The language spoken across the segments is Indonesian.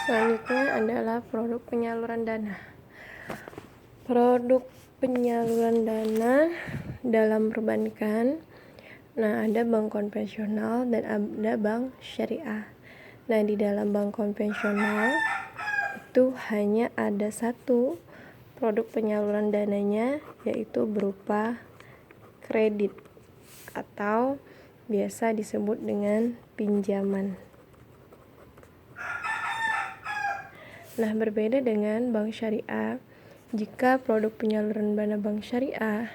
Selanjutnya adalah produk penyaluran dana. Produk penyaluran dana dalam perbankan, ada bank konvensional dan ada bank syariah. Nah, di dalam bank konvensional itu hanya ada satu produk penyaluran dananya, yaitu berupa kredit atau biasa disebut dengan pinjaman. Nah, berbeda dengan bank syariah, jika produk penyaluran dana bank syariah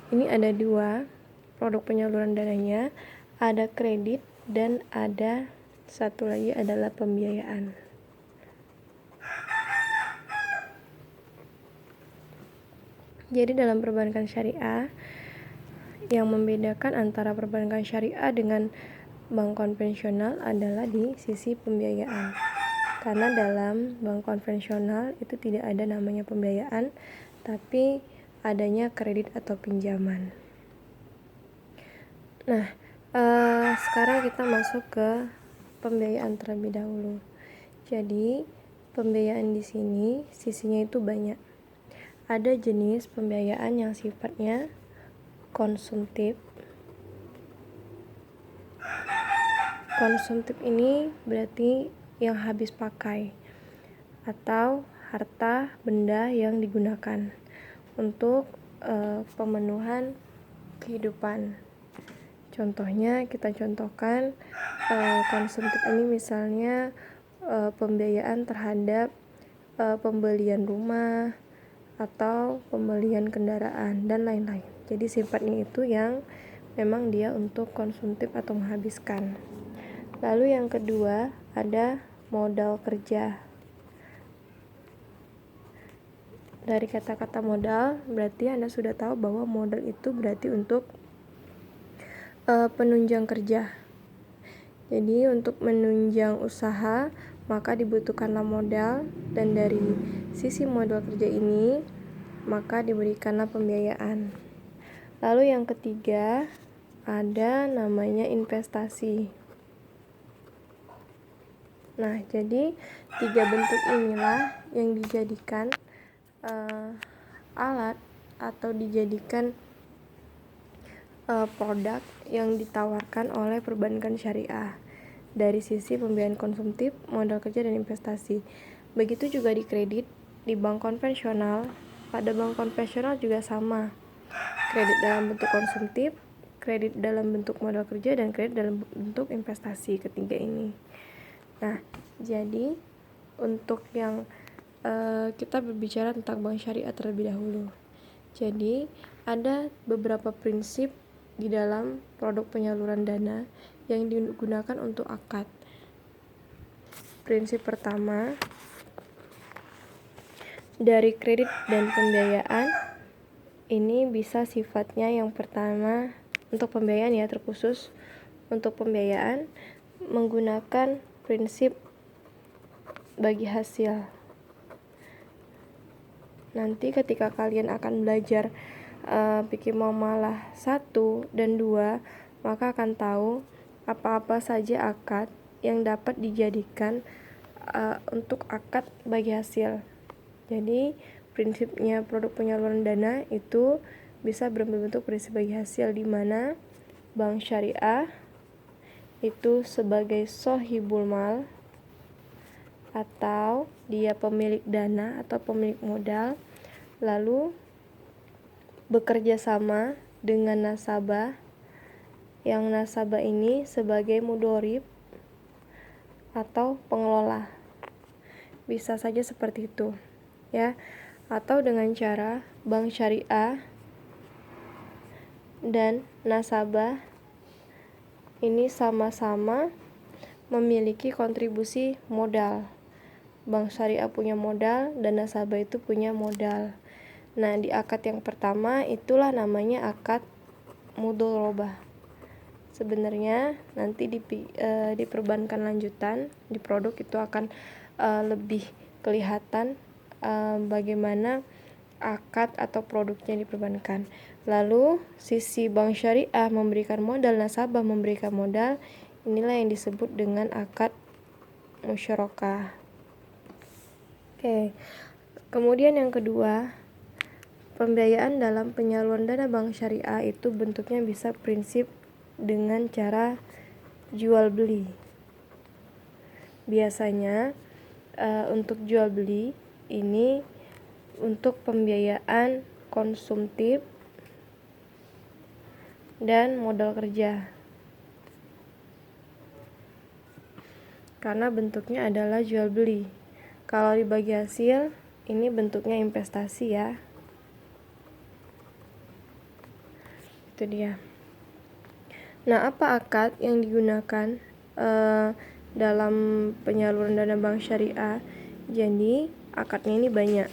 ini ada dua produk penyaluran dananya, ada kredit dan ada satu lagi adalah pembiayaan. Jadi dalam perbankan syariah, yang membedakan antara perbankan syariah dengan bank konvensional adalah di sisi pembiayaan. Karena dalam bank konvensional itu tidak ada namanya pembiayaan, tapi adanya kredit atau pinjaman. Nah, sekarang kita masuk ke pembiayaan terlebih dahulu. Jadi, pembiayaan di sini sisinya itu banyak. Ada jenis pembiayaan yang sifatnya konsumtif. Konsumtif ini berarti yang habis pakai atau harta benda yang digunakan untuk pemenuhan kehidupan. Contohnya, kita contohkan konsumtif ini misalnya pembiayaan terhadap pembelian rumah atau pembelian kendaraan dan lain-lain. Jadi sifatnya itu yang memang dia untuk konsumtif atau menghabiskan. Lalu yang kedua ada modal kerja. Dari kata-kata modal berarti Anda sudah tahu bahwa modal itu berarti untuk penunjang kerja. Jadi untuk menunjang usaha maka dibutuhkanlah modal, dan dari sisi modal kerja ini maka diberikanlah pembiayaan. Lalu yang ketiga ada namanya investasi. Nah, jadi tiga bentuk inilah yang dijadikan alat atau dijadikan produk yang ditawarkan oleh perbankan syariah dari sisi pembiayaan konsumtif, modal kerja, dan investasi. Begitu juga di kredit, di bank konvensional. Pada bank konvensional juga sama, kredit dalam bentuk konsumtif, kredit dalam bentuk modal kerja, dan kredit dalam bentuk investasi, ketiga ini. Nah, jadi untuk yang kita berbicara tentang bank syariah terlebih dahulu. Jadi ada beberapa prinsip di dalam produk penyaluran dana yang digunakan untuk akad. Prinsip pertama, dari kredit dan pembiayaan ini bisa sifatnya yang pertama untuk pembiayaan ya, terkhusus untuk pembiayaan menggunakan prinsip bagi hasil. Nanti ketika kalian akan belajar fikih muamalah 1 dan 2, maka akan tahu apa-apa saja akad yang dapat dijadikan untuk akad bagi hasil. Jadi prinsipnya produk penyaluran dana itu bisa berbentuk prinsip bagi hasil, di mana bank syariah itu sebagai sohibul mal atau dia pemilik dana atau pemilik modal, lalu bekerja sama dengan nasabah, yang nasabah ini sebagai mudorib atau pengelola. Bisa saja seperti itu ya, atau dengan cara bank syariah dan nasabah ini sama-sama memiliki kontribusi modal. Bank syariah punya modal dan nasabah itu punya modal. Nah, di akad yang pertama itulah namanya akad mudorobah. Sebenarnya nanti di perbankan lanjutan, di produk itu akan lebih kelihatan bagaimana akad atau produknya di perbankan. Lalu sisi bank syariah memberikan modal, nasabah memberikan modal, inilah yang disebut dengan akad musyarakah. Oke. Kemudian yang kedua, pembiayaan dalam penyaluran dana bank syariah itu bentuknya bisa prinsip dengan cara jual beli. Biasanya untuk jual beli ini untuk pembiayaan konsumtif dan modal kerja. Karena bentuknya adalah jual beli. Kalau dibagi hasil, ini bentuknya investasi ya. Itu dia. Nah, apa akad yang digunakan dalam penyaluran dana bank syariah? Jadi, akadnya ini banyak.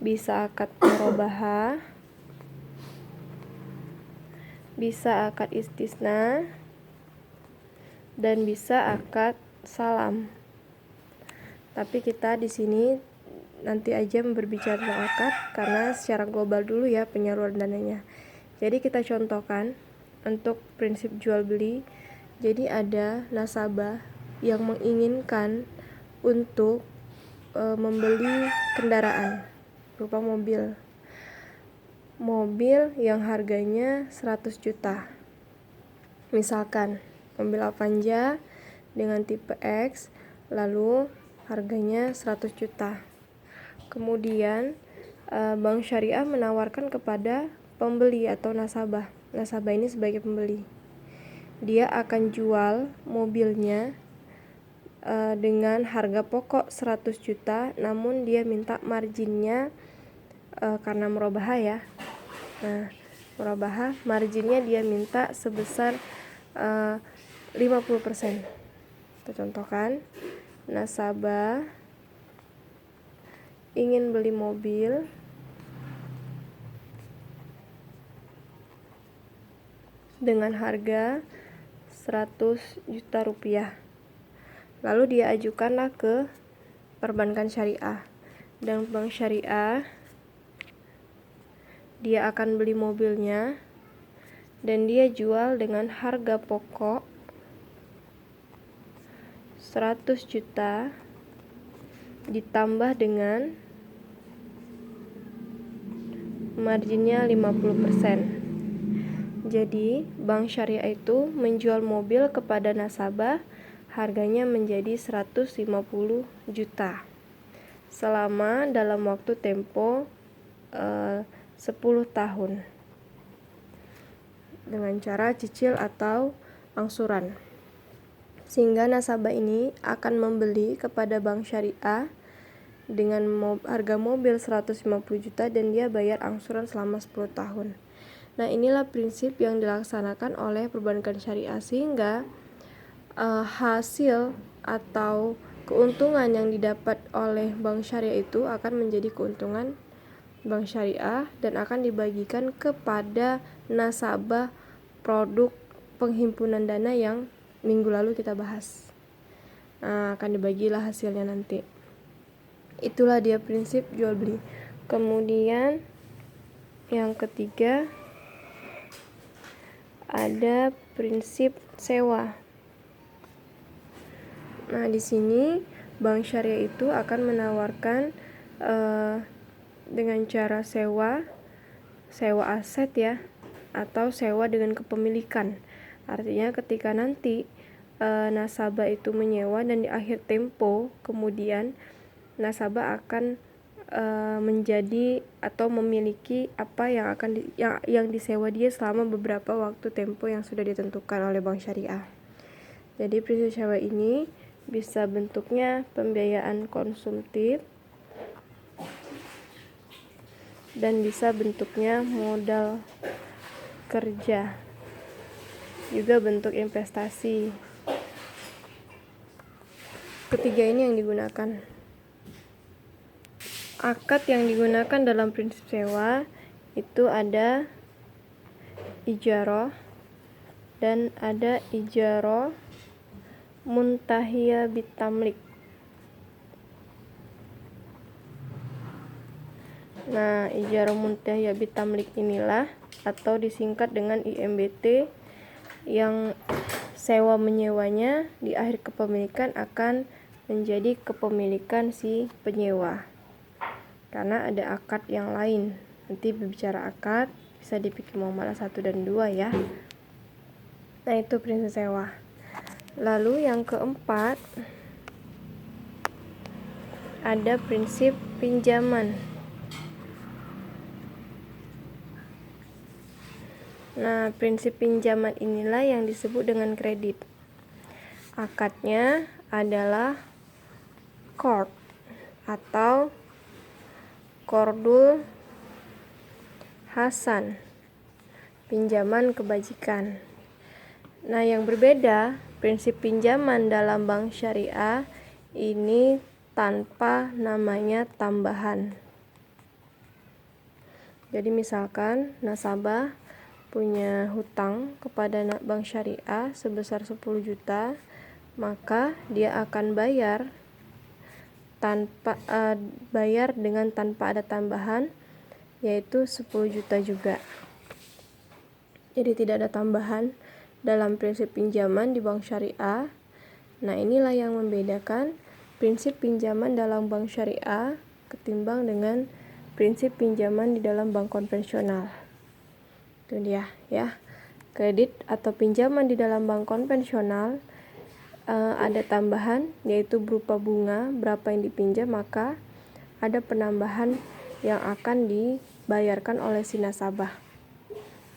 Bisa akad murabahah, bisa akad istisna, dan bisa akad salam. Tapi kita di sini nanti aja berbicara tentang akad karena secara global dulu ya penyaluran dananya. Jadi kita contohkan untuk prinsip jual beli. Jadi ada nasabah yang menginginkan untuk membeli kendaraan berupa mobil. Mobil yang harganya 100 juta. Misalkan mobil Avanza dengan tipe X, lalu harganya 100 juta. Kemudian bank syariah menawarkan kepada pembeli atau nasabah. Nasabah ini sebagai pembeli. Dia akan jual mobilnya dengan harga pokok 100 juta, namun dia minta marginnya karena murabahah ya. Nah, murabahah marginnya dia minta sebesar 50%. Kita contohkan, nasabah ingin beli mobil dengan harga 100 juta rupiah. Lalu dia ajukanlah ke perbankan syariah. Dan bank syariah dia akan beli mobilnya dan dia jual dengan harga pokok 100 juta ditambah dengan marginnya 50%. Jadi, bank syariah itu menjual mobil kepada nasabah harganya menjadi 150 juta selama dalam waktu tempo 10 tahun dengan cara cicil atau angsuran. Sehingga nasabah ini akan membeli kepada bank syariah dengan harga mobil 150 juta dan dia bayar angsuran selama 10 tahun. Nah, inilah prinsip yang dilaksanakan oleh perbankan syariah sehingga hasil atau keuntungan yang didapat oleh bank syariah itu akan menjadi keuntungan bank syariah dan akan dibagikan kepada nasabah produk penghimpunan dana yang minggu lalu kita bahas. Nah, akan dibagilah hasilnya nanti. Itulah dia prinsip jual beli. Kemudian yang ketiga ada prinsip sewa. Nah, di sini bank syariah itu akan menawarkan dengan cara sewa aset ya, atau sewa dengan kepemilikan. Artinya ketika nanti nasabah itu menyewa dan di akhir tempo kemudian nasabah akan menjadi atau memiliki apa yang akan yang disewa dia selama beberapa waktu tempo yang sudah ditentukan oleh bank syariah. Jadi prinsip sewa ini bisa bentuknya pembiayaan konsumtif dan bisa bentuknya modal kerja, juga bentuk investasi. Ketiga ini yang digunakan. Akad yang digunakan dalam prinsip sewa itu ada ijarah dan ada ijarah muntahiyah bitamlik. Nah, ijarah muntahiyah bitamlik inilah atau disingkat dengan IMBT yang sewa menyewanya di akhir kepemilikan akan menjadi kepemilikan si penyewa, karena ada akad yang lain. Nanti berbicara akad bisa di fikih muamalah 1 dan 2 ya. Nah, itu prinsip sewa. Lalu yang keempat ada prinsip pinjaman. Nah, prinsip pinjaman inilah yang disebut dengan kredit. Akadnya adalah qard atau qardul hasan, pinjaman kebajikan. Nah, yang berbeda, prinsip pinjaman dalam bank syariah ini tanpa namanya tambahan. Jadi misalkan nasabah punya hutang kepada bank syariah sebesar 10 juta, maka dia akan bayar dengan tanpa ada tambahan, yaitu 10 juta juga. Jadi tidak ada tambahan dalam prinsip pinjaman di bank syariah. Nah, inilah yang membedakan prinsip pinjaman dalam bank syariah ketimbang dengan prinsip pinjaman di dalam bank konvensional. Itu dia ya. Kredit atau pinjaman di dalam bank konvensional ada tambahan, yaitu berupa bunga berapa yang dipinjam, maka ada penambahan yang akan dibayarkan oleh si nasabah.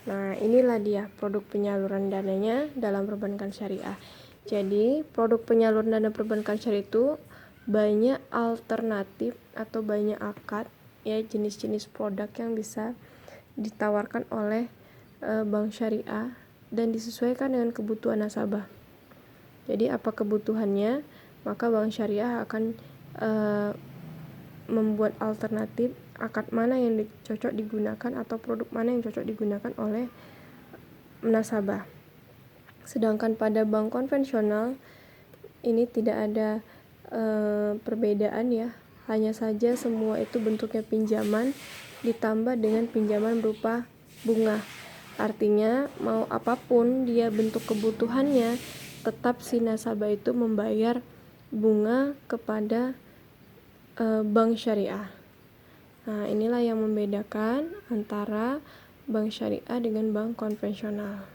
Nah, inilah dia produk penyaluran dananya dalam perbankan syariah. Jadi, produk penyaluran dana perbankan syariah itu banyak alternatif atau banyak akad ya, jenis-jenis produk yang bisa ditawarkan oleh bank syariah dan disesuaikan dengan kebutuhan nasabah. Jadi apa kebutuhannya, maka bank syariah akan membuat alternatif akad mana yang cocok digunakan atau produk mana yang cocok digunakan oleh nasabah. Sedangkan pada bank konvensional ini tidak ada perbedaan ya, hanya saja semua itu bentuknya pinjaman ditambah dengan pinjaman berupa bunga. Artinya mau apapun dia bentuk kebutuhannya, tetap si nasabah itu membayar bunga kepada bank syariah. Nah, inilah yang membedakan antara bank syariah dengan bank konvensional.